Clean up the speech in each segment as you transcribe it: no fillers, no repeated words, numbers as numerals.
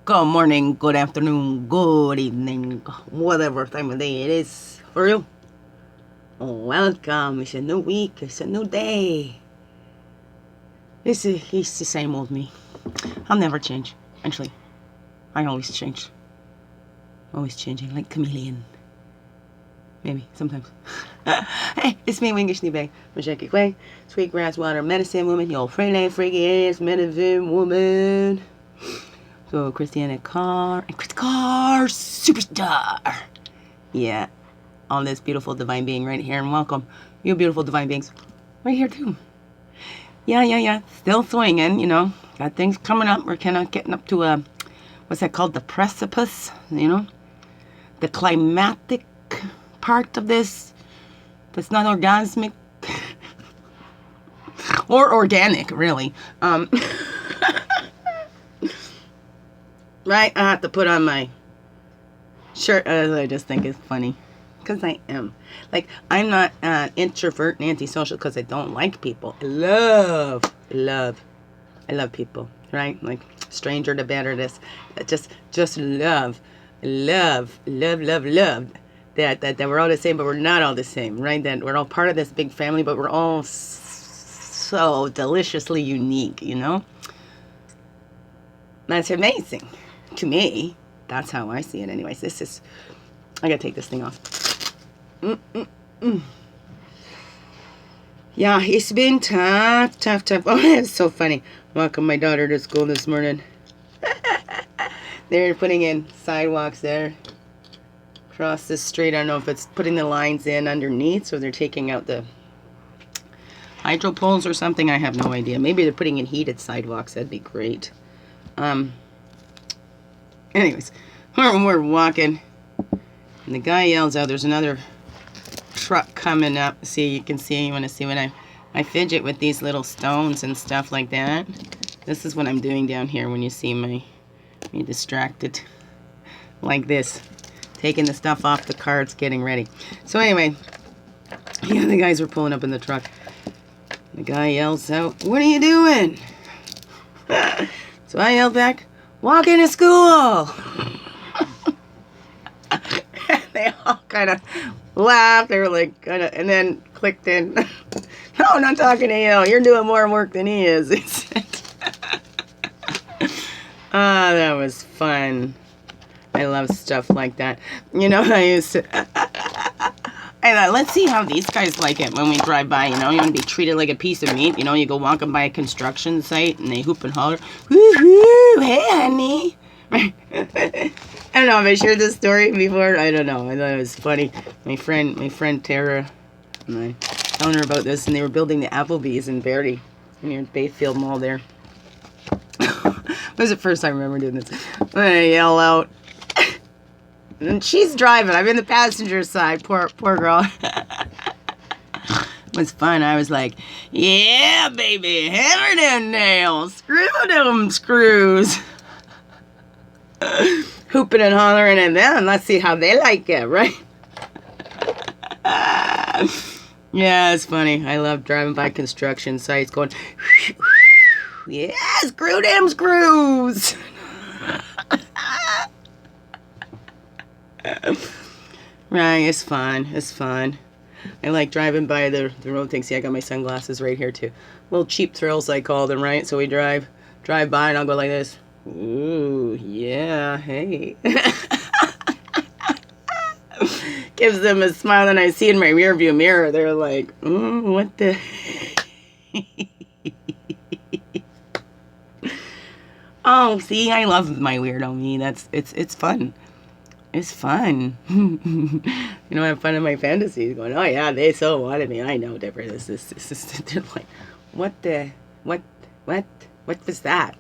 Good morning, good afternoon, good evening, whatever time of day it is for you. Welcome. It's a new week. It's a new day. It's the same old me. I'll never change. Actually, I always change. Always changing, like chameleon. Maybe, sometimes. Hey, it's me, Wingy Schneebag. Majeki Quay, sweetgrass water medicine woman, your freelance freaky ass medicine woman. So, Christianna Car and Chris Car Superstar. Yeah, on this beautiful divine being right here, and welcome, you beautiful divine beings, right here too. Yeah. Still swinging, you know. Got things coming up. We're kind of getting up to what's that called? The precipice, you know? The climatic part of this. That's not orgasmic. Or organic, really. Right? I have to put on my shirt. I just think it's funny. Because I am. Like, I'm not an introvert and antisocial because I don't like people. I love people, right? Like, stranger the better. This, just love. That we're all the same, but we're not all the same, right? That we're all part of this big family, but we're all so deliciously unique, you know? That's amazing. To me, that's how I see it anyways. I gotta take this thing off. Yeah, it's been tough. Oh, it's so funny. Welcome my daughter to school this morning. They're putting in sidewalks there across the street. I don't know if it's putting the lines in underneath, so they're taking out the hydro poles or something. I have no idea. Maybe they're putting in heated sidewalks. That'd be great. Anyways, we're walking, and the guy yells out, there's another truck coming up. See, you can see, you want to see when I fidget with these little stones and stuff like that. This is what I'm doing down here when you see me distracted like this, taking the stuff off the carts, getting ready. So anyway, yeah, the guys were pulling up in the truck. The guy yells out, what are you doing? So I yelled back, walking to school. They all kind of laughed. They were like, kind of, and then clicked in. No, I'm not talking to you. You're doing more work than he is. He said. That was fun. I love stuff like that. You know, I used to. And let's see how these guys like it when we drive by. You know, you want to be treated like a piece of meat. You know, you go walking by a construction site and they hoop and holler, woo-hoo, hey, honey. I don't know if I shared this story before. I don't know. I thought it was funny. My friend Tara, and I telling her about this, and they were building the Applebee's in Verdi, near Bayfield Mall there. It was the first time I remember doing this. I yell out, and she's driving. I'm in the passenger side. Poor girl. It was fun. I was like, yeah, baby, hammer them nails, screw them screws. Hooping and hollering, and then let's see how they like it, right? Yeah, it's funny. I love driving by construction sites going, yeah, screw them screws. Right, it's fun. I like driving by the road thing. See, I got my sunglasses right here too. Little cheap thrills, I call them, right? So we drive by, and I'll go like this. Ooh, yeah, hey. Gives them a smile, and I see in my rearview mirror, they're like, what the? Oh, see, I love my weirdo me. It's fun. It's fun. You know, I have fun in my fantasies going, oh yeah, they so wanted me. I know, Deborah, this. They're like, what was that?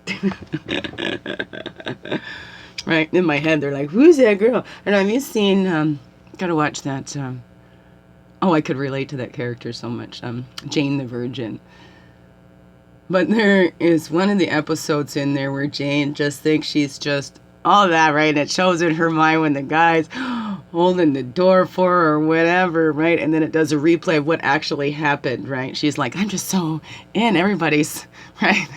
Right, in my head, they're like, who's that girl? And have you seen, gotta watch that, I could relate to that character so much, Jane the Virgin. But there is one of the episodes in there where Jane just thinks she's just all that, right? It shows in her mind when the guy's holding the door for her or whatever, right? And then it does a replay of what actually happened, right? She's like, I'm just so in everybody's, right?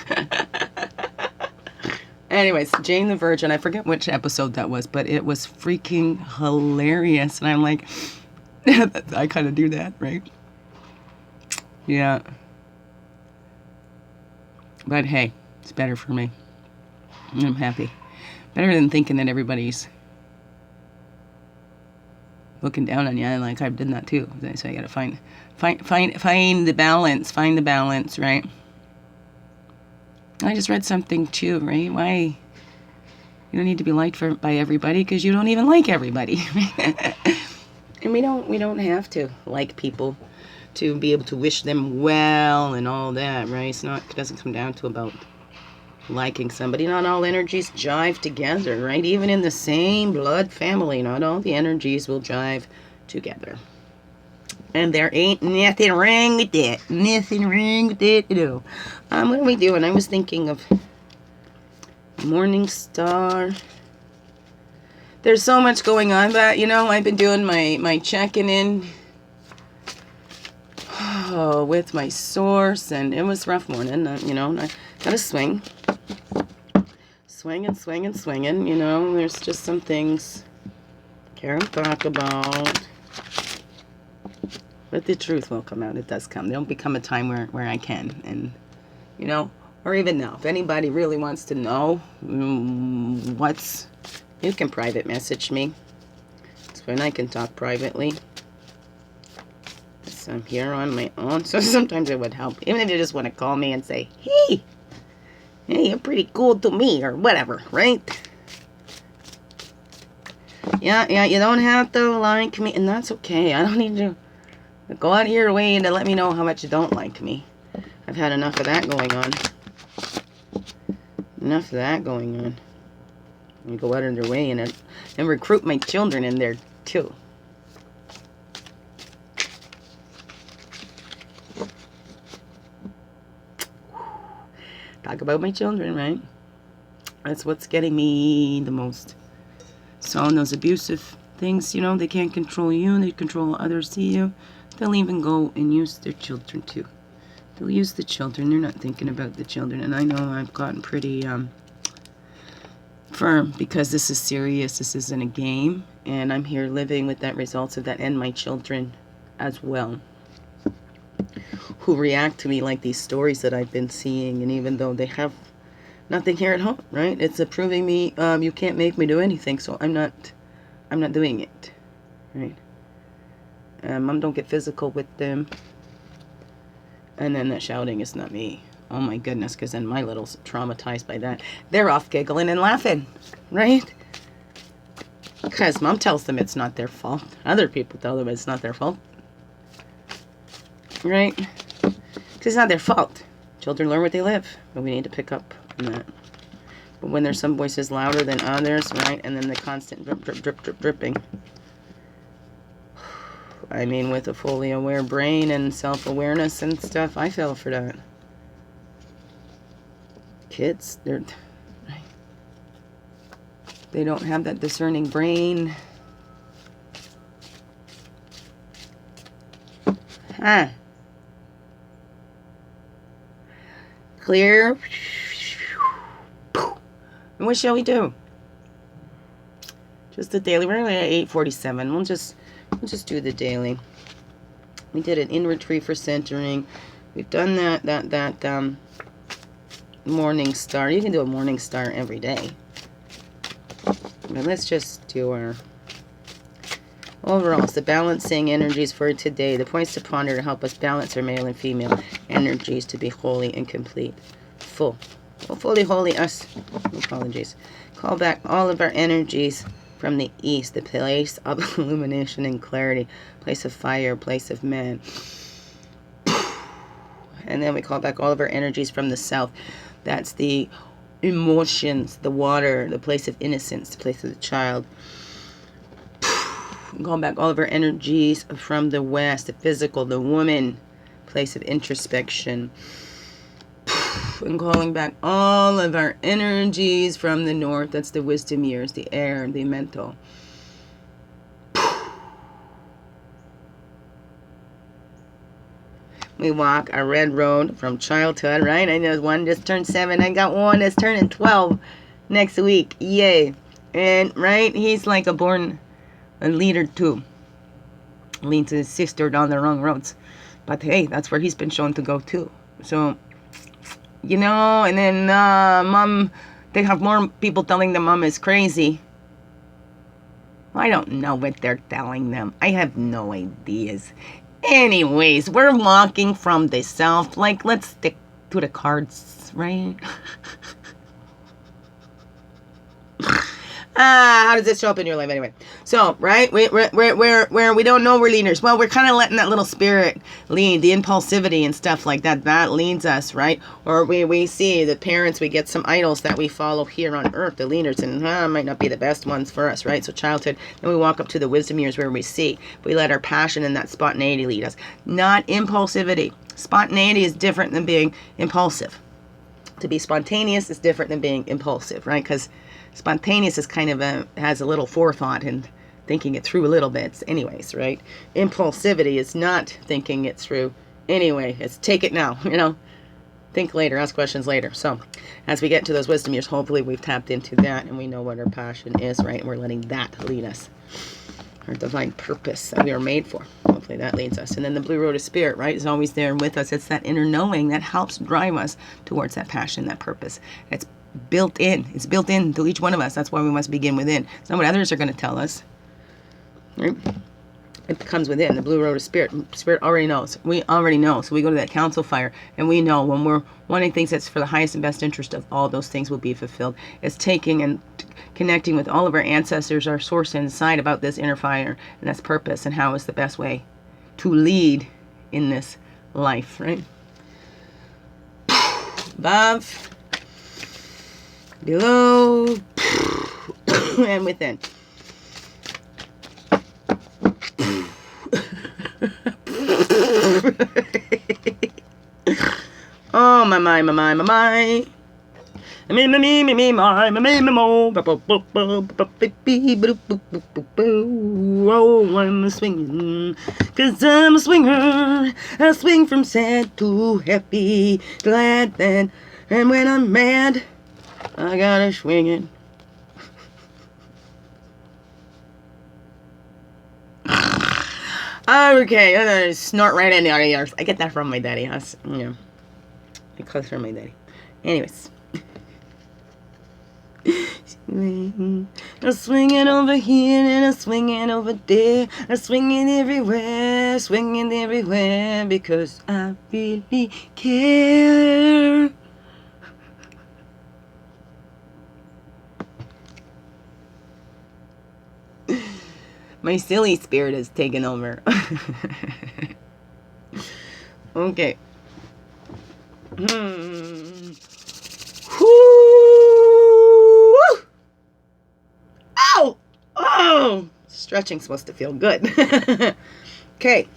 Anyways, Jane the Virgin, I forget which episode that was, but it was freaking hilarious. And I'm like, I kind of do that, right? Yeah. But hey, it's better for me. I'm happy. Better than thinking that everybody's looking down on you. And like, I've done that too. So I gotta find the balance. Find the balance, right? I just read something too, right? Why you don't need to be liked by everybody because you don't even like everybody. And we don't have to like people to be able to wish them well and all that, right? It doesn't come down to about liking somebody. Not all energies jive together, right? Even in the same blood family, not all the energies will jive together. And there ain't nothing wrong with it. Nothing wrong with it at all. What are we doing? I was thinking of Morning Star. There's so much going on, but I've been doing my checking in with my source, and it was a rough morning. I gotta swing and swinging. There's just some things can't talk about. But the truth will come out. It does come. There'll become a time where I can. And, or even now. If anybody really wants to know you can private message me. That's when I can talk privately. So I'm here on my own. So sometimes it would help. Even if you just want to call me and say, hey, you're pretty cool to me. Or whatever, right? Yeah, you don't have to like me. And that's okay. I don't need to go out of your way to let me know how much you don't like me. I've had enough of that going on. And go out of their way and recruit my children in there too. Talk about my children, right? That's what's getting me the most. So those abusive things, they can't control you. They control others to you. They'll even go and use their children too. They'll use the children. They're not thinking about the children. And I know I've gotten pretty firm because this is serious. This isn't a game. And I'm here living with that results of that and my children as well, who react to me like these stories that I've been seeing. And even though they have nothing here at home, right? It's proving me you can't make me do anything. So I'm not doing it, right? Mom, don't get physical with them. And then that shouting is not me. Oh my goodness, because then my little's traumatized by that. They're off giggling and laughing, right? Because Mom tells them it's not their fault. Other people tell them it's not their fault. Right? Because it's not their fault. Children learn what they live. But we need to pick up on that. But when there's some voices louder than others, right? And then the constant drip, drip, drip, drip, dripping. I mean, with a fully aware brain and self-awareness and stuff, I fell for that. Kids, they don't have that discerning brain. Huh. Clear. And what shall we do? Just the daily. We're only at 8:47. We'll just do the daily. We did an inward tree for centering. We've done that morning star. You can do a morning star every day. But let's just do our overalls. The balancing energies for today. The points to ponder to help us balance our male and female energies to be holy and complete. Fully holy us. Apologies. Call back all of our energies from the east, the place of illumination and clarity, place of fire, place of man. And then we call back all of our energies from the south. That's the emotions, the water, the place of innocence, the place of the child. Call back all of our energies from the west, the physical, the woman, place of introspection. And calling back all of our energies from the north. That's the wisdom years, the air, the mental. We walk a red road from childhood, right? I know one just turned 7. I got one that's turning 12. next week. Yay. And, right, he's like a leader too. Leads his sister down the wrong roads. But hey, that's where he's been shown to go too. So, you know, and then mom, they have more people telling them mom is crazy. I don't know what they're telling them. I have no ideas. Anyways, we're walking from the self. Like, let's stick to the cards, right? How does this show up in your life anyway? So, right, we don't know we're leaders. Well, we're kind of letting that little spirit lead, the impulsivity and stuff like that. That leads us, right? Or we see the parents, we get some idols that we follow here on earth, the leaders, and might not be the best ones for us, right? So childhood, then we walk up to the wisdom years where we see. We let our passion and that spontaneity lead us. Not impulsivity. Spontaneity is different than being impulsive. To be spontaneous is different than being impulsive, right? Because spontaneous is kind of has a little forethought and thinking it through a little bit anyways, right? Impulsivity is not thinking it through anyway. It's take it now, you know? Think later, ask questions later. So as we get to those wisdom years, hopefully we've tapped into that and we know what our passion is, right? And we're letting that lead us. Our divine purpose that we are made for. Hopefully that leads us. And then the blue road of spirit, right, is always there with us. It's that inner knowing that helps drive us towards that passion, that purpose. It's built in. It's built in to each one of us. That's why we must begin within. It's not what others are going to tell us. Right? It comes within. The blue road of spirit. Spirit already knows. We already know. So we go to that council fire and we know when we're wanting things that's for the highest and best interest of all, those things will be fulfilled. It's taking and connecting with all of our ancestors, our source inside about this inner fire and that's purpose and how is the best way to lead in this life, right? Above, below, and within. Oh, my. Oh, I'm a swinging, 'cause I'm a swinger. I swing from sad to happy, glad then. And when I'm mad, I gotta swing it. Okay, I'm gonna snort right in the ears. I get that from my daddy. Yeah, it comes from my daddy. Anyways. I'm swinging over here and I'm swinging over there. I'm swinging everywhere because I really care. My silly spirit is taking over. Okay. Ow! Oh! Stretching's supposed to feel good. Okay.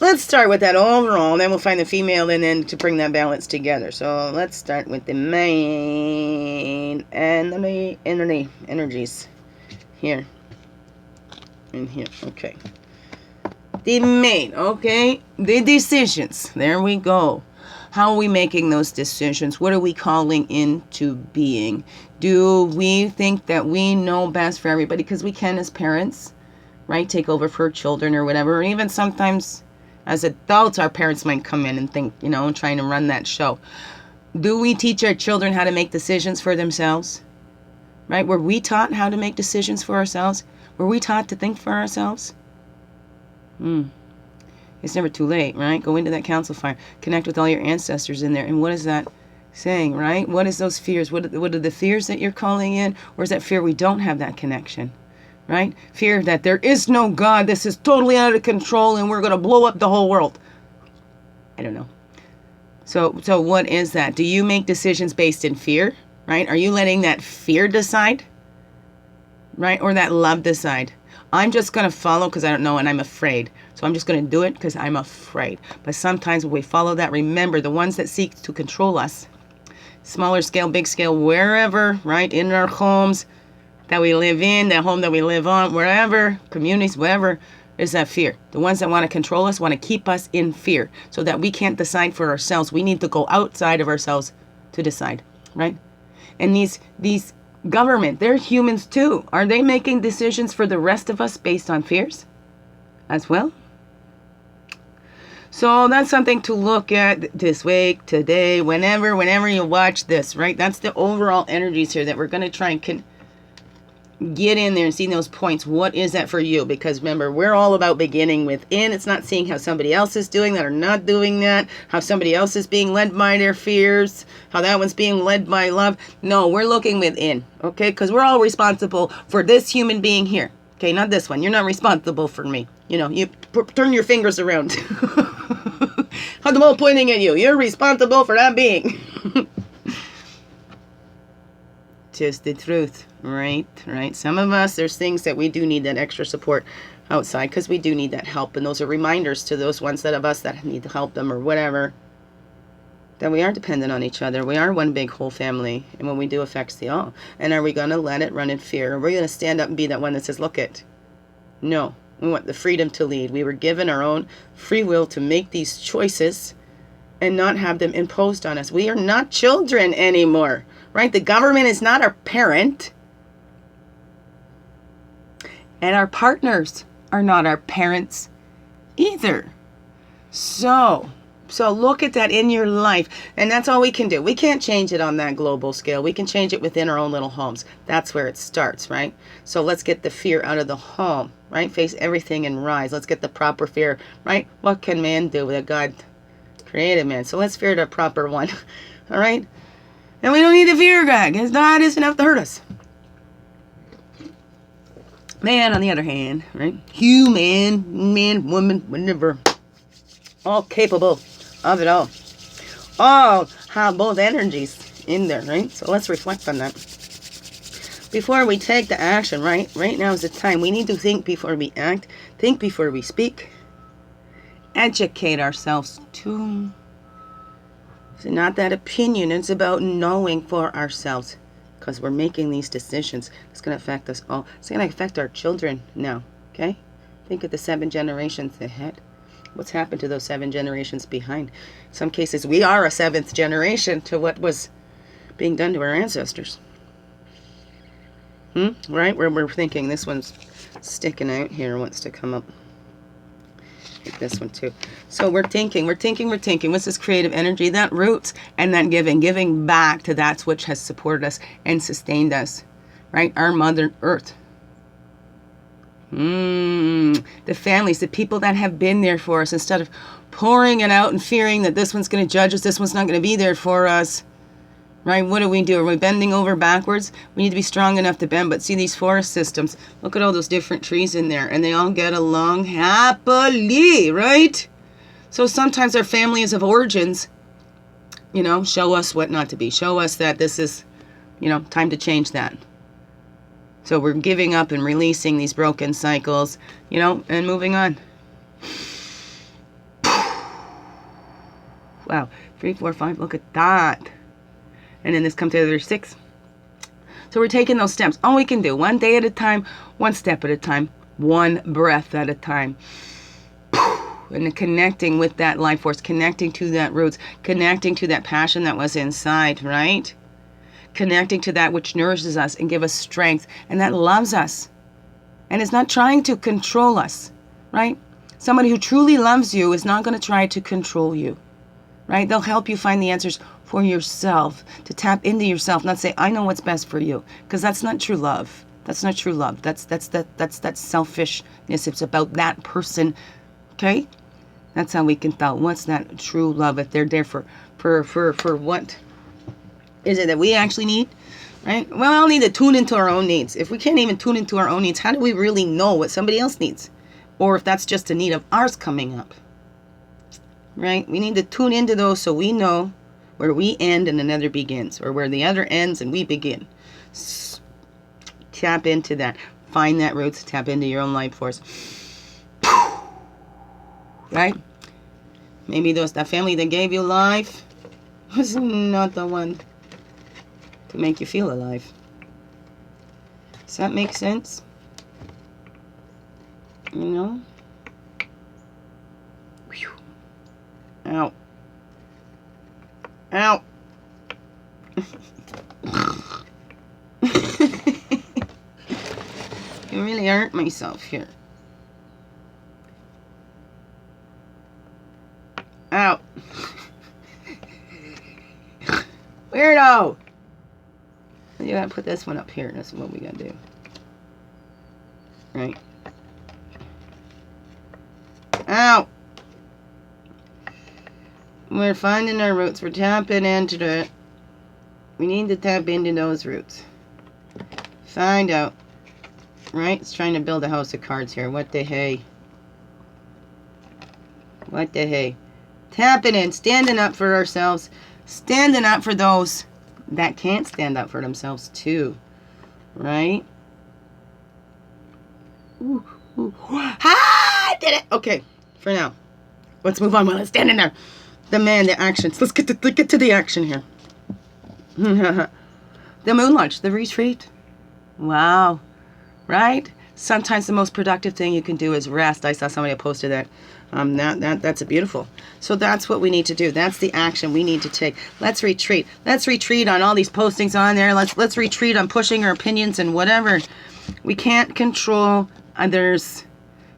Let's start with that overall, then we'll find the female and then to bring that balance together. So let's start with the main and the energies here and here. Okay. The main, okay? The decisions. There we go. How are we making those decisions? What are we calling into being? Do we think that we know best for everybody? Because we can as parents, right? Take over for children or whatever. Or even sometimes as adults, our parents might come in and think, you know, trying to run that show. Do we teach our children how to make decisions for themselves? Right? Were we taught how to make decisions for ourselves? Were we taught to think for ourselves? It's never too late, right? Go into that council fire. Connect with all your ancestors in there. And what is that saying, right? What is those fears? What are the fears that you're calling in? Or is that fear we don't have that connection, right? Fear that there is no God. This is totally out of control and we're going to blow up the whole world. I don't know. So what is that? Do you make decisions based in fear, right? Are you letting that fear decide, right? Or that love decide? I'm just going to follow because I don't know and I'm afraid. So I'm just going to do it because I'm afraid. But sometimes when we follow that, remember the ones that seek to control us, smaller scale, big scale, wherever, right? In our homes that we live in, the home that we live on, wherever, communities, wherever, is that fear. The ones that want to control us want to keep us in fear so that we can't decide for ourselves. We need to go outside of ourselves to decide, right? And these government, they're humans too. Are they making decisions for the rest of us based on fears as well? So that's something to look at this week, today, whenever you watch this, right? That's the overall energies here that we're going to try and get in there and see those points. What is that for you? Because remember, we're all about beginning within. It's not seeing how somebody else is doing that or not doing that, how somebody else is being led by their fears, how that one's being led by love. No, we're looking within, okay? Because we're all responsible for this human being here. Okay, not this one. You're not responsible for me. You know, you turn your fingers around. Have them all pointing at you. You're responsible for that being. Just the truth, right? Some of us, there's things that we do need that extra support outside because we do need that help. And those are reminders to those ones that of us that need to help them or whatever, that we are dependent on each other. We are one big whole family. And what we do affects the all. And are we going to let it run in fear? Or are we going to stand up and be that one that says, look it? No. We want the freedom to lead. We were given our own free will to make these choices and not have them imposed on us. We are not children anymore. Right? The government is not our parent. And our partners are not our parents either. So look at that in your life. And that's all we can do. We can't change it on that global scale. We can change it within our own little homes. That's where it starts, right? So let's get the fear out of the home, right? Face everything and rise. Let's get the proper fear, right? What can man do that God created man? So let's fear the proper one, all right? And we don't need to fear God, because God isn't enough to hurt us. Man, on the other hand, right? Human, man, woman, whatever. All capable of it all. All have both energies in there, right? So let's reflect on that. Before we take the action, right? Right now is the time. We need to think before we act. Think before we speak. Educate ourselves too. It's not that opinion. It's about knowing for ourselves. Because we're making these decisions. It's going to affect us all. It's going to affect our children now. Okay? Think of the 7 generations ahead. What's happened to those 7 generations behind? In some cases, we are a 7th generation to what was being done to our ancestors. Right? We're thinking this one's sticking out here, wants to come up. Like this one too. So we're thinking. What's this creative energy? That roots and that giving back to that which has supported us and sustained us. Right? Our Mother Earth. The families, the people that have been there for us, instead of pouring it out and fearing that this one's going to judge us, this one's not going to be there for us. Right? What do? Are we bending over backwards? We need to be strong enough to bend. But see these forest systems. Look at all those different trees in there. And they all get along happily, right? So sometimes our families of origins, show us what not to be. Show us that this is, time to change that. So we're giving up and releasing these broken cycles, and moving on. Wow. 3, 4, 5. Look at that. And then this comes together 6. So we're taking those steps. All we can do, one day at a time, one step at a time, one breath at a time. And then connecting with that life force, connecting to that roots, connecting to that passion that was inside, right? Connecting to that which nourishes us and gives us strength and that loves us. And is not trying to control us, right? Somebody who truly loves you is not going to try to control you, right? They'll help you find the answers for yourself, to tap into yourself, not say, I know what's best for you. Because that's not true love. That's not true love. That's selfishness. It's about that person. Okay? That's how we can tell what's that true love, if they're there for what is it that we actually need, right? Well, I'll need to tune into our own needs. If we can't even tune into our own needs, how do we really know what somebody else needs? Or if that's just a need of ours coming up, right? We need to tune into those so we know where we end and another begins, or where the other ends and we begin. Tap into that. Find that roots. Tap into your own life force. Right? Maybe that family that gave you life was not the one to make you feel alive. Does that make sense? Whew. Ow. Ow. I really hurt myself here. Ow. Weirdo. You gotta put this one up here. That's what we gotta do. Right. Ow. We're finding our roots. We're tapping into it. We need to tap into those roots. Find out. Right? It's trying to build a house of cards here. What the hey? What the hey? Tapping in. Standing up for ourselves. Standing up for those that can't stand up for themselves too. Right? Ooh, ooh. I did it! Okay. For now. Let's move on while it's standing there. The man, the actions. Let's get to the action here. The moon launch, the retreat. Wow. Right? Sometimes the most productive thing you can do is rest. I saw somebody posted that. That's beautiful. So that's what we need to do. That's the action we need to take. Let's retreat. Let's retreat on all these postings on there. Let's retreat on pushing our opinions and whatever. We can't control others.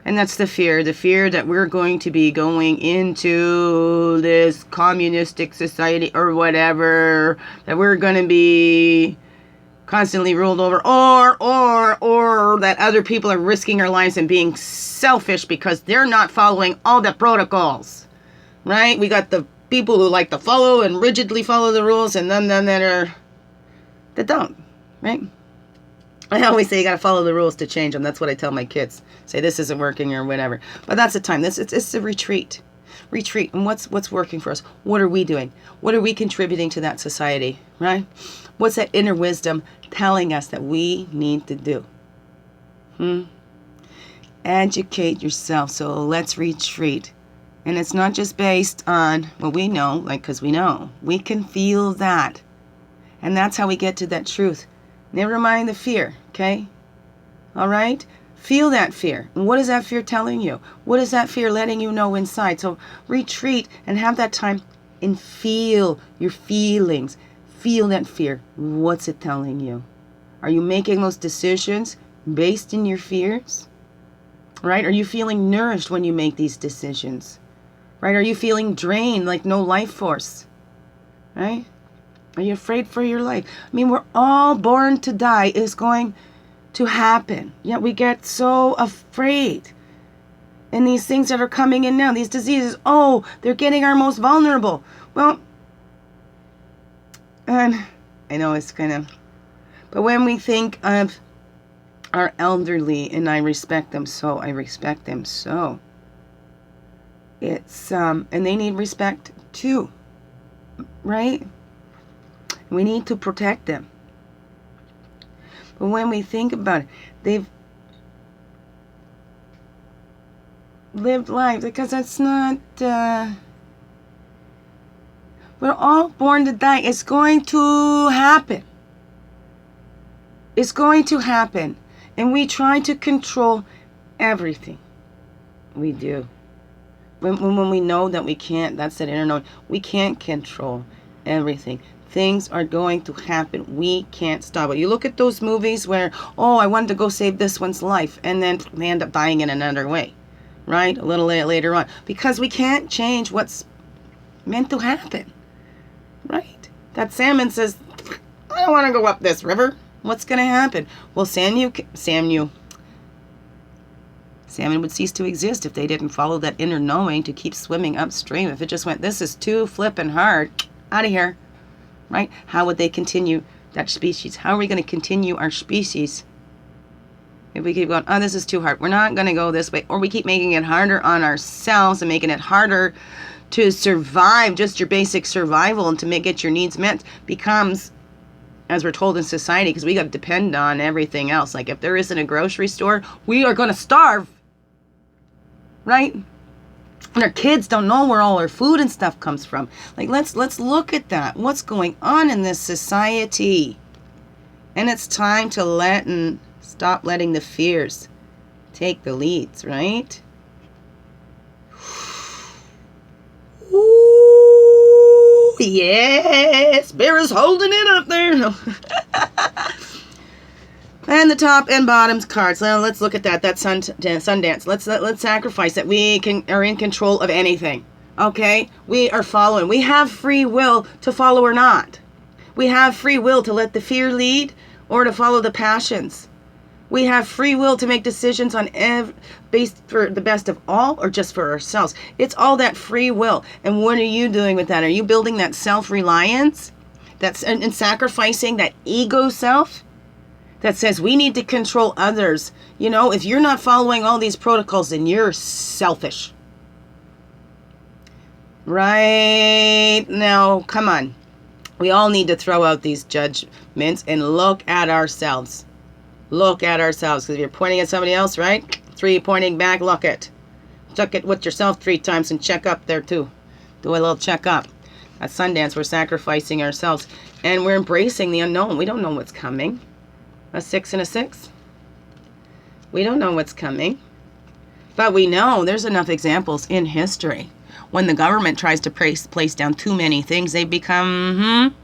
And that's the fear that we're going to be going into this communistic society or whatever, that we're going to be constantly ruled over, or that other people are risking their lives and being selfish because they're not following all the protocols, right? We got the people who like to follow and rigidly follow the rules, and then that don't, right? I always say you got to follow the rules to change them. That's what I tell my kids. Say this isn't working or whatever. But that's the time. It's a retreat. Retreat. And what's working for us? What are we doing? What are we contributing to that society, right? What's that inner wisdom telling us that we need to do? Educate yourself. So let's retreat. And it's not just based on what we know, like, because we know. We can feel that. And that's how we get to that truth. Never mind the fear, okay? All right? Feel that fear. And what is that fear telling you? What is that fear letting you know inside? So retreat and have that time and feel your feelings. Feel that fear. What's it telling you? Are you making those decisions based in your fears? Right? Are you feeling nourished when you make these decisions? Right? Are you feeling drained, like no life force? Right? Are you afraid for your life? I mean, we're all born to die. It's going to happen. Yet we get so afraid. And these things that are coming in now, these diseases, oh, they're getting our most vulnerable. Well, and I know it's kind of, but when we think of our elderly, and I respect them so, it's, and they need respect too, right? We need to protect them. But when we think about it, they've lived lives, because that's not, we're all born to die. It's going to happen. It's going to happen. And we try to control everything. We do. When we know that we can't, that's that inner knowing, we can't control everything. Things are going to happen. We can't stop it. You look at those movies where, oh, I wanted to go save this one's life, and then they end up dying in another way, right? A little later on. Because we can't change what's meant to happen, right? That salmon says, I don't want to go up this river. What's going to happen? Well, salmon would cease to exist if they didn't follow that inner knowing to keep swimming upstream. If it just went, this is too flippin' hard, out of here. Right? How would they continue that species? How are we going to continue our species if we keep going, oh, this is too hard, we're not going to go this way, or we keep making it harder on ourselves and making it harder to survive, just your basic survival, and to get your needs met becomes, as we're told in society, because we got to depend on everything else. Like if there isn't a grocery store, we are going to starve, right? And our kids don't know where all our food and stuff comes from. Like, let's look at that. What's going on in this society? And it's time to stop letting the fears take the leads, right? Ooh, yes, Bear is holding it up there. And the top and bottom cards. Now let's look at that. That's Sundance. Let's sacrifice that we are in control of anything. Okay? We are following. We have free will to follow or not. We have free will to let the fear lead or to follow the passions. We have free will to make decisions on based for the best of all or just for ourselves. It's all that free will. And what are you doing with that? Are you building that self-reliance? That's and sacrificing that ego self that says we need to control others. You know, if you're not following all these protocols, then you're selfish. Right now, come on. We all need to throw out these judgments and look at ourselves. Look at ourselves. Because if you're pointing at somebody else, right? 3 pointing back, look it. Check it with yourself 3 times and check up there too. Do a little check up. At Sundance, we're sacrificing ourselves. And we're embracing the unknown. We don't know what's coming. A 6 and a 6. We don't know what's coming. But we know there's enough examples in history. When the government tries to place down too many things, they become,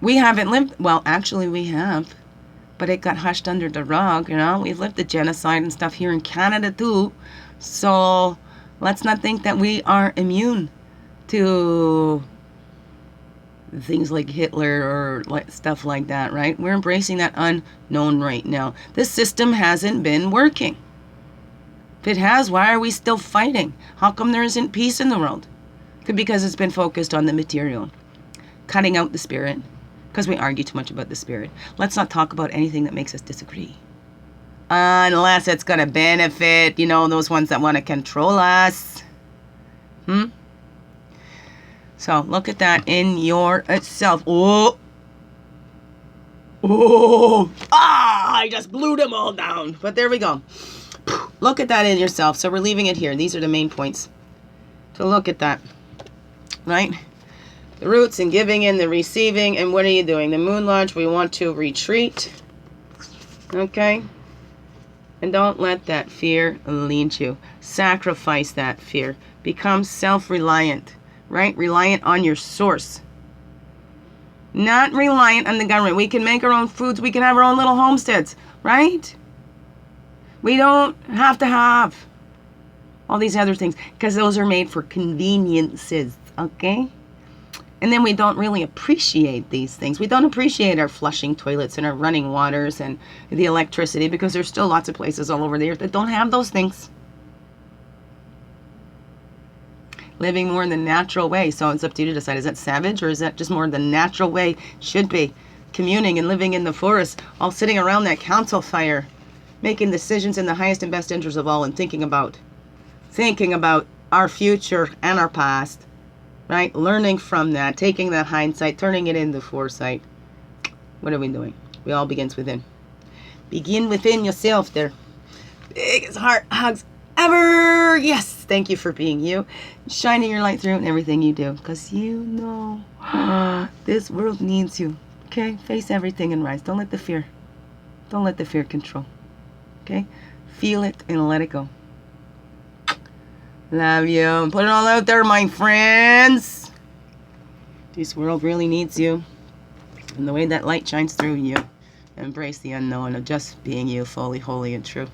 We haven't lived, well, actually we have. But it got hushed under the rug, you know. We've lived the genocide and stuff here in Canada too. So let's not think that we are immune to things like Hitler or stuff like that, right? We're embracing that unknown right now. This system hasn't been working. If it has, why are we still fighting? How come there isn't peace in the world? Because it's been focused on the material, cutting out the spirit, because we argue too much about the spirit. Let's not talk about anything that makes us disagree. Unless it's going to benefit, you know, those ones that want to control us. So look at that in yourself. I just blew them all down. But there we go. Look at that in yourself. So we're leaving it here. These are the main points. So look at that. Right? The roots and giving in, the receiving. And what are you doing? The Moon Lodge, we want to retreat. Okay? And don't let that fear lead you. Sacrifice that fear. Become self-reliant. Right? Reliant on your source. Not reliant on the government. We can make our own foods. We can have our own little homesteads. Right? We don't have to have all these other things because those are made for conveniences, okay? And then we don't really appreciate these things. We don't appreciate our flushing toilets and our running waters and the electricity because there's still lots of places all over the earth that don't have those things. Living more in the natural way. So it's up to you to decide, is that savage or is that just more the natural way should be? Communing and living in the forest, all sitting around that council fire. Making decisions in the highest and best interest of all and thinking about our future and our past, right? Learning from that, taking that hindsight, turning it into foresight. What are we doing? We all begins within. Begin within yourself there. Biggest heart hugs ever. Yes, thank you for being you. Shining your light through in everything you do because you know this world needs you. Okay? Face everything and rise. Don't let the fear control. Okay? Feel it and let it go. Love you. Put it all out there, my friends. This world really needs you. And the way that light shines through you. Embrace the unknown of just being you, fully, holy, and true.